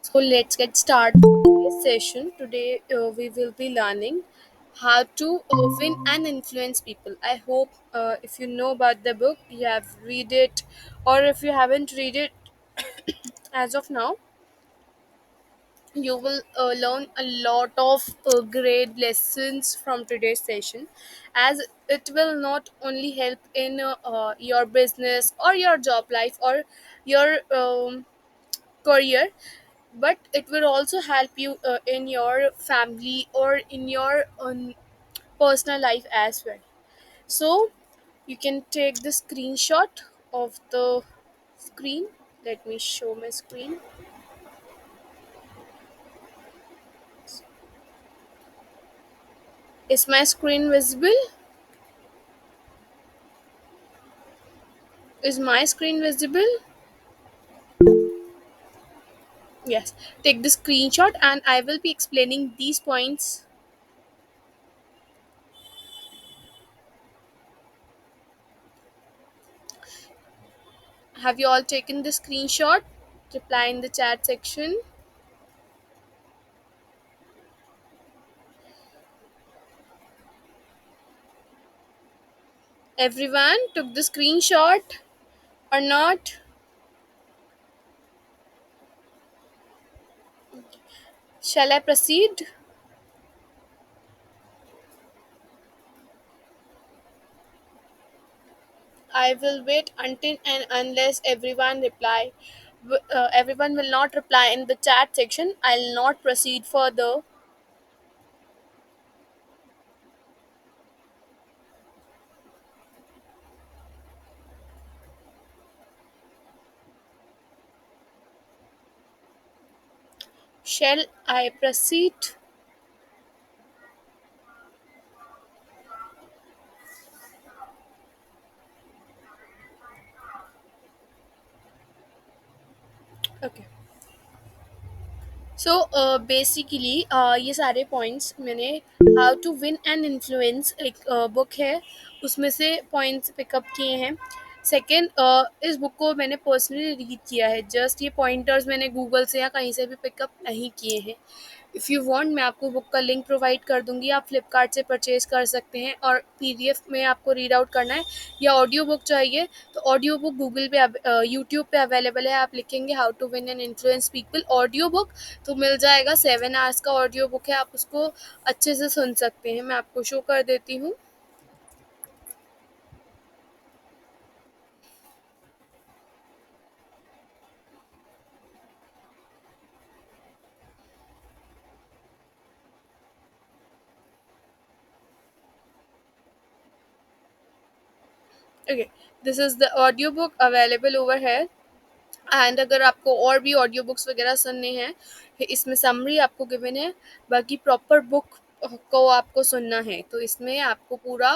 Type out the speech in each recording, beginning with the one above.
So let's get started today's session. Today we will be learning how to win and influence people. I hope if you know about the book, you have read it, or if you haven't read it as of now, you will learn a lot of great lessons from today's session, as it will not only help in your business or your job life or your career, but it will also help you in your family or in your personal life as well. So you can take the screenshot of the screen. Let me show my screen. Is my screen visible? Is my screen visible? Yes. Take the screenshot and I will be explaining these points. Have you all taken the screenshot? Reply in the chat section. Everyone took the screenshot or not? Shall I proceed? I will wait until and unless everyone reply. Everyone will not reply in the chat section. I'll not proceed further. Shall I proceed? Okay. So basically ये सारे points मैंने how to win and influence एक book है उसमें से points pickup किए हैं. Second, इस बुक को मैंने पर्सनली रीड किया है. जस्ट ये पॉइंटर्स मैंने गूगल से या कहीं से भी पिकअप नहीं किए हैं. इफ़ यू वांट मैं आपको बुक का लिंक प्रोवाइड कर दूंगी. आप फ्लिपकार्ट से परचेज कर सकते हैं. और पीडीएफ में आपको रीड आउट करना है या ऑडियो बुक चाहिए तो ऑडियो बुक गूगल पे यूट्यूब पे अवेलेबल है. आप लिखेंगे how to win and influence people audio book तो मिल जाएगा. 7 आवर्स का ऑडियो बुक है. आप उसको अच्छे से सुन सकते हैं. मैं आपको शो कर देती हूँ. Okay, this is the audio book available over है. एंड अगर आपको और भी ऑडियो बुक्स वगैरह सुनने हैं, इसमें समरी आपको गिवन है. बाकी प्रॉपर बुक को आपको सुनना है तो इसमें आपको पूरा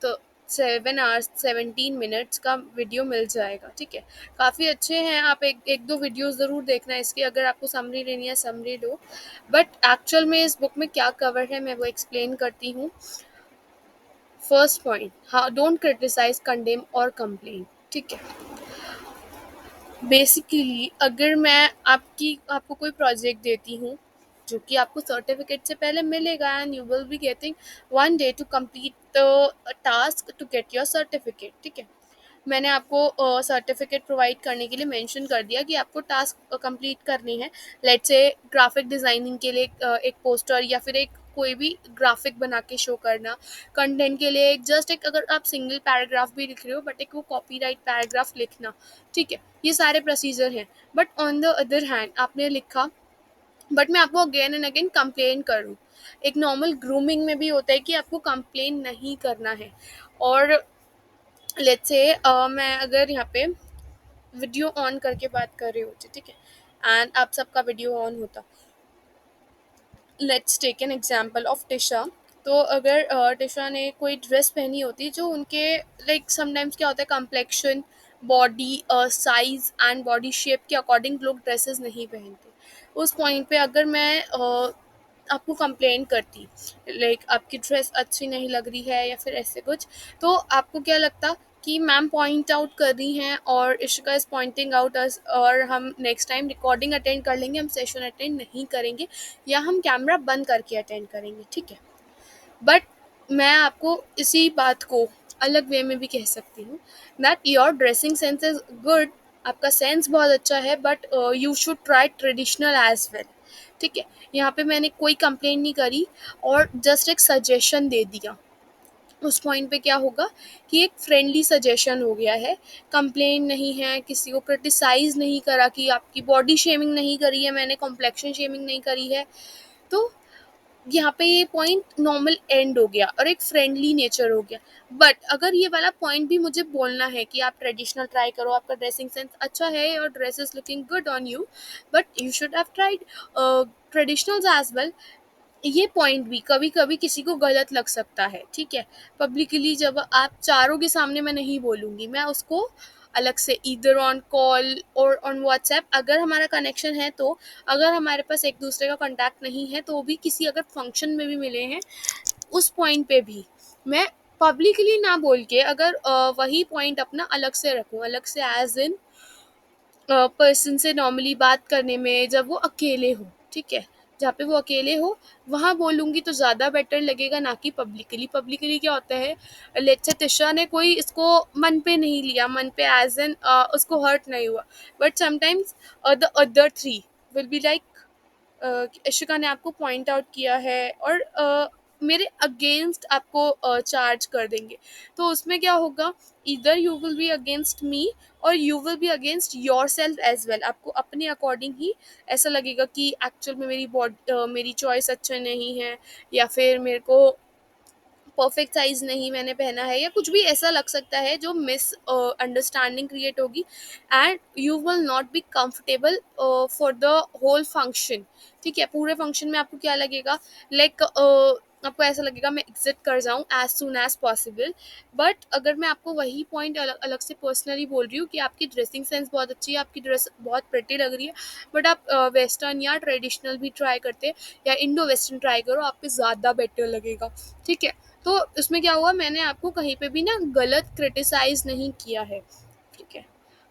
तो 7 आवर्स 17 मिनट्स का वीडियो मिल जाएगा. ठीक है, काफ़ी अच्छे हैं. आप एक एक दो वीडियोस ज़रूर देखना है इसकी. अगर आपको समरी लेनी है समरी लो. बट एक्चुअल में इस बुक में क्या कवर है मैं वो एक्सप्लेन करती हूँ. फर्स्ट पॉइंट, हाँ, डोंट क्रिटिसाइज कंडेम और कंप्लेन. ठीक है, बेसिकली अगर मैं आपको कोई प्रोजेक्ट देती हूँ जो कि आपको सर्टिफिकेट से पहले मिलेगा and you will be getting 1 day to complete the task to get your certificate. ठीक है, मैंने आपको सर्टिफिकेट प्रोवाइड करने के लिए मेंशन कर दिया कि आपको टास्क कंप्लीट करनी है. लेट्स से ग्राफिक डिज़ाइनिंग के लिए एक पोस्टर या फिर एक कोई भी ग्राफिक बना के शो करना. कंटेंट के लिए एक जस्ट एक अगर आप सिंगल पैराग्राफ भी लिख रहे हो बट एक वो कॉपीराइट पैराग्राफ लिखना. ठीक है, ये सारे प्रोसीजर हैं. But on the other hand आपने लिखा बट मैं आपको अगेन एंड अगेन कंप्लेन करूँ. एक नॉर्मल ग्रूमिंग में भी होता है कि आपको कंप्लेन नहीं करना है. और लेट्स से मैं अगर यहाँ पे वीडियो ऑन करके बात कर रही होती. ठीक है, एंड आप सबका वीडियो ऑन होता. Let's take an example of Tisha. तो अगर टिशा ने कोई ड्रेस पहनी होती जो उनके लाइक समटाइम्स क्या होता है complexion body size and body shape के अकॉर्डिंग लोग ड्रेसेस नहीं पहनते. उस पॉइंट पे अगर मैं आपको कंप्लेन करती लाइक आपकी ड्रेस अच्छी नहीं लग रही है या फिर ऐसे कुछ, तो आपको क्या लगता कि मैम पॉइंट आउट कर रही हैं और इशिका इज़ पॉइंटिंग आउट अस, और हम नेक्स्ट टाइम रिकॉर्डिंग अटेंड कर लेंगे, हम सेशन अटेंड नहीं करेंगे या हम कैमरा बंद करके अटेंड करेंगे, ठीक है। बट मैं आपको इसी बात को अलग वे में भी कह सकती हूँ that your dressing sense is good, आपका सेंस बहुत अच्छा है, but you should try traditional as well, ठीक है। यहाँ पे मैंने कोई कंप्लेंट नहीं करी और जस्ट एक सजेशन दे दिया। उस पॉइंट पे क्या होगा कि एक फ्रेंडली सजेशन हो गया है, कंप्लेन नहीं है, किसी को क्रिटिसाइज नहीं करा कि आपकी बॉडी शेमिंग नहीं करी है मैंने, कॉम्प्लेक्शन शेमिंग नहीं करी है। तो यहाँ पे ये पॉइंट नॉर्मल एंड हो गया और एक फ्रेंडली नेचर हो गया। बट अगर ये वाला पॉइंट भी मुझे बोलना है कि आप ट्रेडिशनल ट्राई करो, आपका ड्रेसिंग सेंस अच्छा है और dress is looking good on you, but you should have tried traditionals as well, ये पॉइंट भी कभी कभी किसी को गलत लग सकता है, ठीक है। पब्लिकली जब आप चारों के सामने, मैं नहीं बोलूँगी, मैं उसको अलग से इधर ऑन कॉल और ऑन व्हाट्सएप अगर हमारा कनेक्शन है तो, अगर हमारे पास एक दूसरे का कांटेक्ट नहीं है तो भी, किसी अगर फंक्शन में भी मिले हैं उस पॉइंट पे भी मैं पब्लिकली ना बोल के अगर वही पॉइंट अपना अलग से रखूँ, अलग से एज इन पर्सन से नॉर्मली बात करने में जब वो अकेले हो, ठीक है, जहाँ पे वो अकेले हो वहाँ बोलूँगी तो ज़्यादा बेटर लगेगा, ना कि पब्लिकली। पब्लिकली क्या होता है, लेट्स से तिशा ने कोई इसको मन पे नहीं लिया, मन पे एज एन उसको हर्ट नहीं हुआ, but sometimes the other three will be like Ishika ने आपको पॉइंट आउट किया है और मेरे अगेंस्ट आपको चार्ज कर देंगे, तो उसमें क्या होगा, इधर you will be against me और you will be against yourself as well. आपको अपने अकॉर्डिंग ही ऐसा लगेगा कि एक्चुअल में मेरी बॉडी, मेरी चॉइस अच्छा नहीं है, या फिर मेरे को परफेक्ट साइज नहीं मैंने पहना है, या कुछ भी ऐसा लग सकता है जो मिस अंडरस्टैंडिंग क्रिएट होगी, and you will not be comfortable for the whole function, ठीक है। पूरे फंक्शन में आपको क्या लगेगा, लाइक आपको ऐसा लगेगा मैं एग्जिट कर जाऊँ as soon as possible. But अगर मैं आपको वही पॉइंट अलग अलग से पर्सनली बोल रही हूँ कि आपकी ड्रेसिंग सेंस बहुत अच्छी है, आपकी ड्रेस बहुत प्रिटी लग रही है, बट आप वेस्टर्न या ट्रेडिशनल भी ट्राई करते या इंडो वेस्टर्न ट्राई करो, आप पे ज़्यादा बेटर लगेगा, ठीक है। तो उसमें क्या हुआ, मैंने आपको कहीं पे भी ना गलत क्रिटिसाइज नहीं किया है, ठीक है।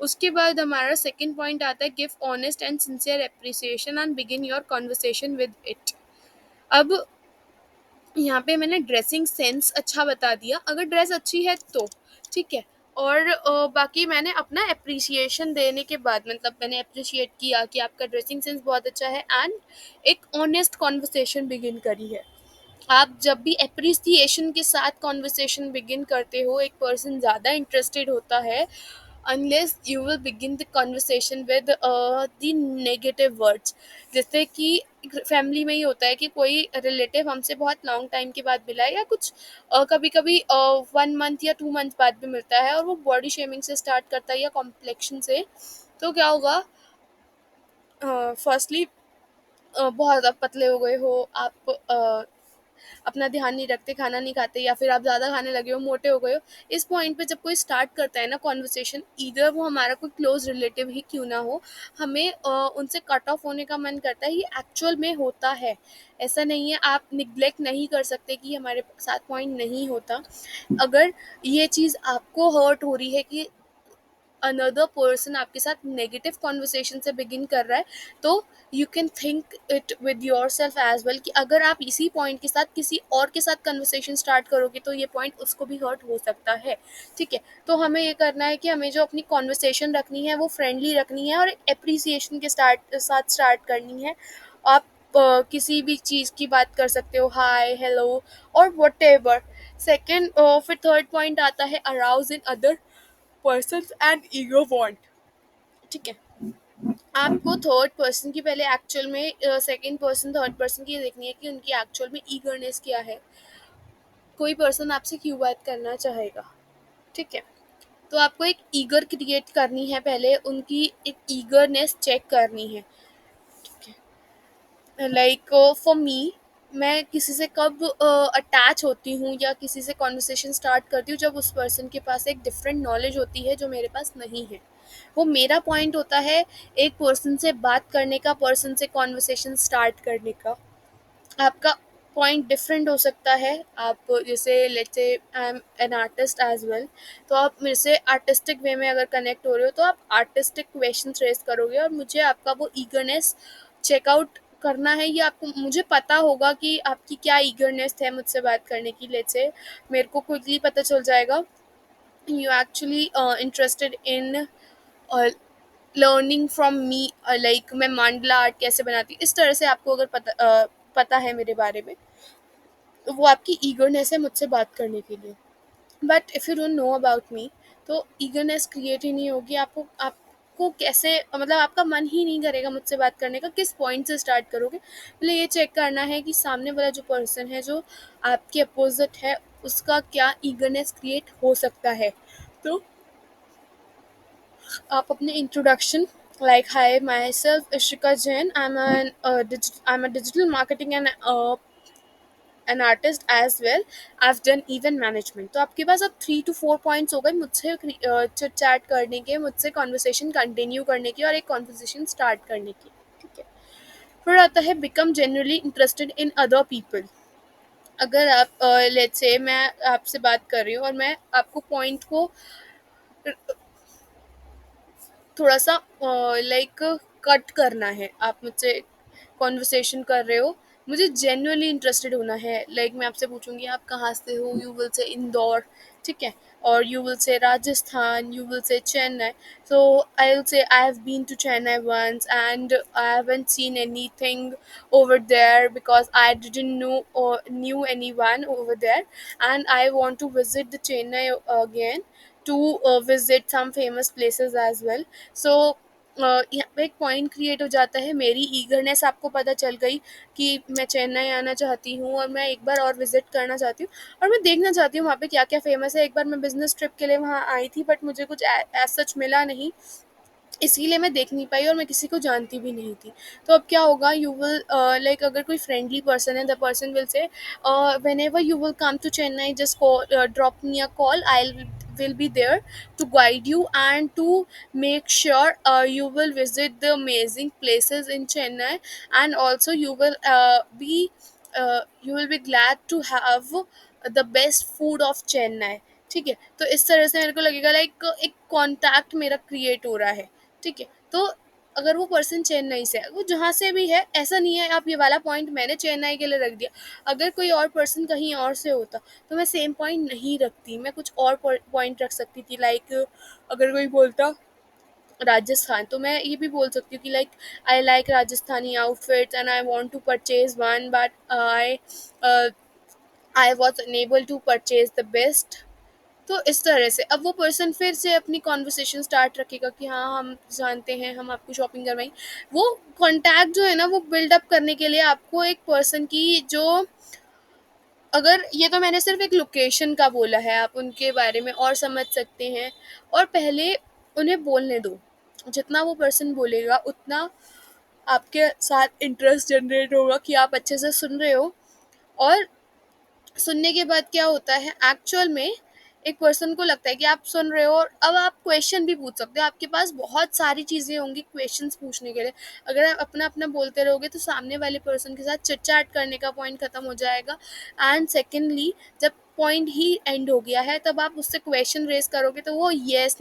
उसके बाद हमारा सेकंड पॉइंट आता है give honest and sincere appreciation and begin your conversation with it. अब यहाँ पे मैंने ड्रेसिंग सेंस अच्छा बता दिया, अगर ड्रेस अच्छी है तो, ठीक है। और बाकी मैंने अपना अप्रिसिएशन देने के बाद, मतलब मैंने अप्रिशिएट किया कि आपका ड्रेसिंग सेंस बहुत अच्छा है, एंड एक ऑनेस्ट कॉन्वर्सेशन बिगिन करी है। आप जब भी एप्रिसिएशन के साथ कॉन्वर्सेशन बिगिन करते हो, एक पर्सन ज़्यादा इंटरेस्टेड होता है, unless you will begin the conversation with the negative words. जैसे कि फैमिली में ही होता है कि कोई रिलेटिव हमसे बहुत लॉन्ग टाइम के बाद मिला है, या कुछ कभी कभी 1 मंथ या 2 मंथ बाद भी मिलता है, और वो बॉडी शेमिंग से स्टार्ट करता है या कॉम्प्लेक्शन से, तो क्या होगा, फर्स्टली बहुत ज़्यादा पतले हो गए हो आप, अपना ध्यान नहीं रखते, खाना नहीं खाते, या फिर आप ज़्यादा खाने लगे हो, मोटे हो गए हो। इस पॉइंट पे जब कोई स्टार्ट करता है ना कॉन्वर्सेशन, इधर वो हमारा कोई क्लोज रिलेटिव ही क्यों ना हो, हमें उनसे कट ऑफ होने का मन करता है। ये एक्चुअल में होता है, ऐसा नहीं है, आप निग्लेक्ट नहीं कर सकते कि हमारे साथ पॉइंट नहीं होता। अगर ये चीज़ आपको हर्ट हो रही है कि अनदर पर्सन आपके साथ नेगेटिव कॉन्वर्सेशन से बिगिन कर रहा है, तो you can think it with yourself as well कि अगर आप इसी पॉइंट के साथ किसी और के साथ कन्वर्सेशन स्टार्ट करोगे तो ये पॉइंट उसको भी हर्ट हो सकता है, ठीक है। तो हमें ये करना है कि हमें जो अपनी कॉन्वर्सेशन रखनी है वो फ्रेंडली रखनी है और अप्रिसिएशन के साथ स्टार्ट करनी है। आप किसी भी चीज़ की बात कर सकते हो, हाय, हेलो और वट एवर। सेकेंड, फिर थर्ड पॉइंट आता है arouse in other person and ego want, ठीक है। आपको थर्ड पर्सन की पहले एक्चुअल में सेकंड पर्सन थर्ड पर्सन की देखनी है कि उनकी एक्चुअल में ईगरनेस क्या है, कोई पर्सन आपसे क्यों बात करना चाहेगा, ठीक है। तो आपको एक ईगर क्रिएट करनी है, पहले उनकी एक ईगरनेस चेक करनी है, ठीक है। लाइक फॉर मी, मैं किसी से कब अटैच होती हूँ या किसी से कॉन्वर्सेशन स्टार्ट करती हूँ, जब उस पर्सन के पास एक डिफरेंट नॉलेज होती है जो मेरे पास नहीं है। वो मेरा पॉइंट होता है एक पर्सन से बात करने का, पर्सन से कॉन्वर्सेशन स्टार्ट करने का। आपका पॉइंट डिफरेंट हो सकता है। आप जैसे let's say I am an artist as well, तो आप मेरे से आर्टिस्टिक वे में अगर कनेक्ट हो रहे हो तो आप आर्टिस्टिक क्वेश्चन रेज करोगे, और मुझे आपका वो ईगरनेस चेकआउट करना है। ये आपको मुझे पता होगा कि आपकी क्या ईगरनेस है मुझसे बात करने की। लेट्स से मेरे को क्विकली पता चल जाएगा you actually interested in learning from me, like मैं मांडला आर्ट कैसे बनाती हूँ, इस तरह से आपको अगर पता है मेरे बारे में, तो वो आपकी ईगरनेस है मुझसे बात करने के लिए। But if you don't know about me, तो ईगरनेस क्रिएट ही नहीं होगी। आपको कैसे, मतलब आपका मन ही नहीं करेगा मुझसे बात करने का। किस पॉइंट से स्टार्ट करोगे, पहले ये चेक करना है कि सामने वाला जो पर्सन है जो आपके अपोजिट है, उसका क्या ईगरनेस क्रिएट हो सकता है। तो आप अपने introduction, like hi myself Ishika Jain, I'm a digital marketing and an artist as well, I've done event management। तो आपके पास अब 3 to 4 पॉइंट्स हो गए मुझसे चिट चैट करने के, मुझसे कॉन्वर्सेशन कंटिन्यू करने की और एक कॉन्वर्सेशन स्टार्ट करने की। ठीक है, फिर आता है become generally interested in other people. अगर आप लेट्स से मैं आपसे बात कर रही हूँ और मैं आपको पॉइंट को थोड़ा सा लाइक कट करना है, आप मुझसे कॉन्वर्सेशन कर रहे हो, मुझे जेन्युइनली इंटरेस्टेड होना है। लाइक मैं आपसे पूछूंगी आप कहाँ से हो, यू विल से इंदौर, ठीक है, और you will say Rajasthan, you will say Chennai. So I will say I have been to Chennai once and I haven't seen anything over there because I didn't know or knew anyone over there, and I want to visit the Chennai again to visit some famous places as well। सो यहाँ पे एक point create हो जाता है, मेरी eagerness आपको पता चल गई कि मैं चेन्नई आना चाहती हूँ और मैं एक बार और विजिट करना चाहती हूँ, और मैं देखना चाहती हूँ वहाँ पे क्या क्या फेमस है। एक बार मैं बिजनेस ट्रिप के लिए वहाँ आई थी, बट मुझे कुछ एज सच मिला नहीं, इसीलिए मैं देख नहीं पाई और मैं किसी को जानती भी नहीं थी। तो अब क्या होगा, यू विल लाइक अगर कोई फ्रेंडली पर्सन है, the person will say whenever you will come to Chennai just drop me a call, I will be there to guide you and to make sure you will visit the amazing places in Chennai, and also you will be glad to have the best food of Chennai। ठीक है, तो इस तरह से मेरे को लगेगा like एक कांटेक्ट मेरा क्रिएट हो रहा है। ठीक है, तो अगर वो पर्सन चेन्नई से है, वो जहाँ से भी है, ऐसा नहीं है आप ये वाला पॉइंट मैंने चेन्नई के लिए रख दिया। अगर कोई और पर्सन कहीं और से होता तो मैं सेम पॉइंट नहीं रखती, मैं कुछ और पॉइंट रख सकती थी। लाइक अगर कोई बोलता राजस्थान, तो मैं ये भी बोल सकती हूँ कि like I like Rajasthani outfits and I want to purchase one, but I was unable to purchase the best. तो इस तरह से अब वो पर्सन फिर से अपनी कॉन्वर्सेशन स्टार्ट रखेगा कि हाँ हम जानते हैं, हम आपको शॉपिंग करवाएंगे। वो कॉन्टैक्ट जो है ना, वो बिल्डअप करने के लिए आपको एक पर्सन की जो, अगर ये तो मैंने सिर्फ एक लोकेशन का बोला है, आप उनके बारे में और समझ सकते हैं। और पहले उन्हें बोलने दो, जितना वो पर्सन बोलेगा उतना आपके साथ इंटरेस्ट जनरेट होगा कि आप अच्छे से सुन रहे हो। और सुनने के बाद क्या होता है एक्चुअल में, एक पर्सन को लगता है कि आप सुन रहे हो, और अब आप क्वेश्चन भी पूछ सकते हो, आपके पास बहुत सारी चीज़ें होंगी क्वेश्चंस पूछने के लिए। अगर आप अपना अपना बोलते रहोगे तो सामने वाले पर्सन के साथ चिट चैट करने का पॉइंट ख़त्म हो जाएगा। एंड सेकेंडली, जब पॉइंट ही एंड हो गया है तब आप उससे क्वेश्चन रेज करोगे तो वो येस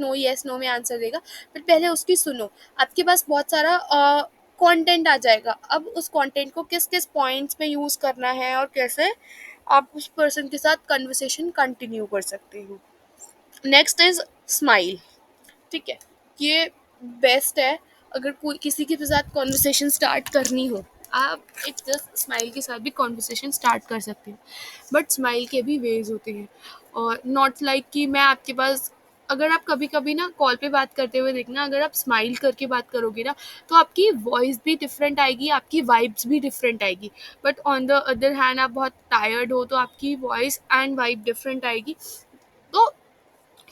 नो में आंसर देगा। बट पहले उसकी सुनो, आपके पास बहुत सारा कंटेंट आ जाएगा। अब उस कंटेंट को किस किस पॉइंट्स में यूज़ करना है और कैसे आप उस पर्सन के साथ कन्वर्सेशन कंटिन्यू कर सकते हो। Next is smile. ठीक है, ये बेस्ट है। अगर कोई किसी के साथ कॉन्वर्सेशन स्टार्ट करनी हो, आप एक जस्ट स्माइल के साथ भी कॉन्वर्सेशन स्टार्ट कर सकते हो। बट स्माइल के भी वेज होते हैं, और नॉट लाइक कि मैं आपके पास, अगर आप कभी कभी ना कॉल पे बात करते हुए देखना, अगर आप स्माइल करके बात करोगे ना, तो आपकी वॉइस भी डिफरेंट आएगी, आपकी वाइब्स भी डिफरेंट आएगी। But on the other hand आप बहुत टायर्ड हो तो आपकी वॉइस एंड वाइब डिफरेंट आएगी। तो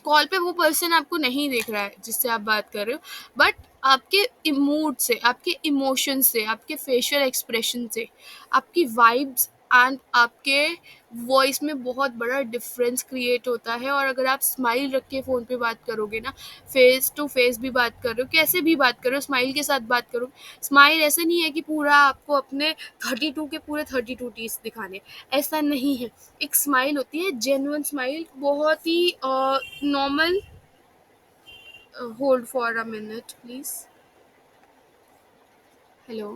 कॉल पे वो पर्सन आपको नहीं देख रहा है जिससे आप बात कर रहे हो, बट आपके मूड से, आपके इमोशन से, आपके फेशियल एक्सप्रेशन से, आपकी वाइब्स एंड आपके वॉइस में बहुत बड़ा डिफरेंस क्रिएट होता है। और अगर आप स्माइल रख के फ़ोन पे बात करोगे ना, फेस टू फेस भी बात कर रहे हो, कैसे भी बात कर रहे हो, स्माइल के साथ बात करो। स्माइल ऐसे नहीं है कि पूरा आपको अपने 32 के पूरे 32 टीथ दिखाने, ऐसा नहीं है। एक स्माइल होती है जेन्युइन स्माइल, बहुत ही normal. Hold for a minute please. Hello.